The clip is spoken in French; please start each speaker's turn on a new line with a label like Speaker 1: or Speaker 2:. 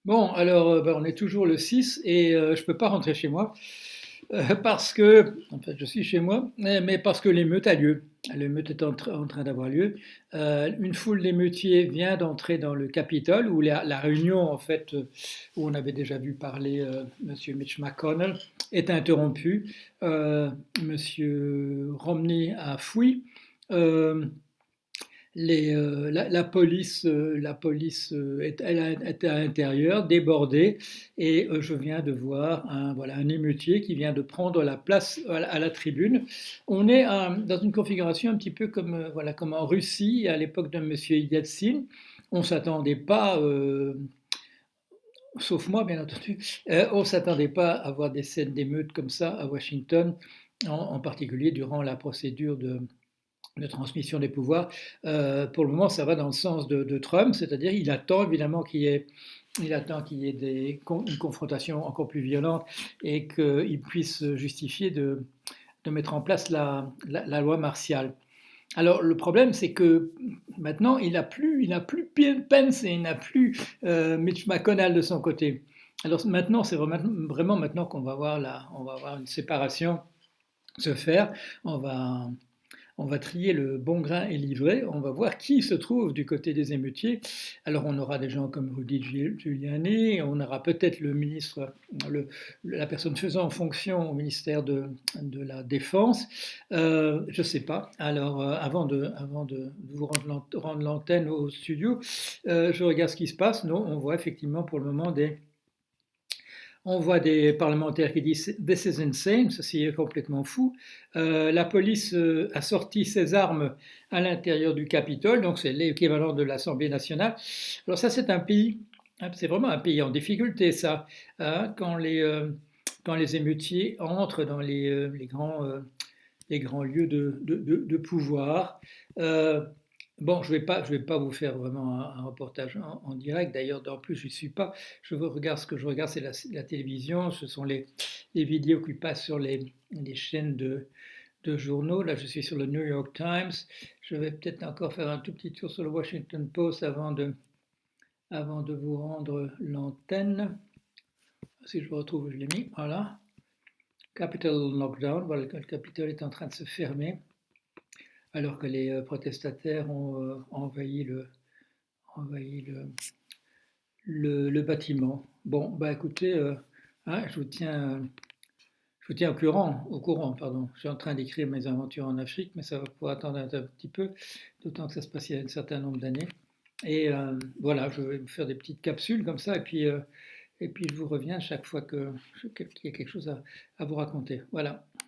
Speaker 1: Bon, alors, on est toujours le 6 et je ne peux pas rentrer chez moi parce que, en fait, je suis chez moi, mais parce que l'émeute a lieu. L'émeute est en train d'avoir lieu. Une foule d'émeutiers vient d'entrer dans le Capitole, où la réunion, en fait, où on avait déjà vu parler Monsieur Mitch McConnell, est interrompue. Monsieur Romney a fui. Euh, la police est à l'intérieur, débordée, et je viens de voir un émeutier qui vient de prendre la place à la tribune. On est dans une configuration un petit peu comme en Russie à l'époque de Monsieur Yeltsin. On ne s'attendait pas, sauf moi bien entendu, on ne s'attendait pas à voir des scènes d'émeutes comme ça à Washington, en particulier durant la procédure de transmission des pouvoirs. Pour le moment, ça va dans le sens de Trump, c'est-à-dire il attend évidemment une confrontation encore plus violente et qu'il puisse justifier de mettre en place la loi martiale. Alors le problème, c'est que maintenant, il n'a plus Pence et il n'a plus Mitch McConnell de son côté. Alors maintenant, c'est vraiment maintenant on va voir une séparation se faire. On va, on va trier le bon grain et l'ivraie, on va voir qui se trouve du côté des émeutiers. Alors on aura des gens comme Rudy Giuliani, on aura peut-être le ministre, la personne faisant fonction au ministère de la Défense, je ne sais pas. Alors avant de vous rendre l'antenne au studio, je regarde ce qui se passe. Non, on voit effectivement pour le moment on voit des parlementaires qui disent "This is insane", ceci est complètement fou. La police a sorti ses armes à l'intérieur du Capitole, donc c'est l'équivalent de l'Assemblée nationale. Alors ça, c'est vraiment un pays en difficulté, ça, hein, quand les émeutiers entrent dans les grands lieux de pouvoir. Euh, Bon, je vais pas vous faire vraiment un reportage en direct. D'ailleurs, en plus, je suis pas. Regarde ce que je regarde, c'est la télévision. Ce sont les vidéos qui passent sur les chaînes de journaux. Là, je suis sur le New York Times. Je vais peut-être encore faire un tout petit tour sur le Washington Post avant de vous rendre l'antenne. Si je retrouve, je l'ai mis. Voilà. Capital Lockdown. Voilà, le Capitole est en train de se fermer alors que les protestataires ont envahi le bâtiment. Bon, bah écoutez, hein, je vous tiens au courant, pardon. Je suis en train d'écrire mes aventures en Afrique, mais ça va pouvoir attendre un petit peu, d'autant que ça se passe il y a un certain nombre d'années. Et voilà, je vais vous faire des petites capsules comme ça, et puis je vous reviens chaque fois qu'il y a quelque chose à vous raconter. Voilà.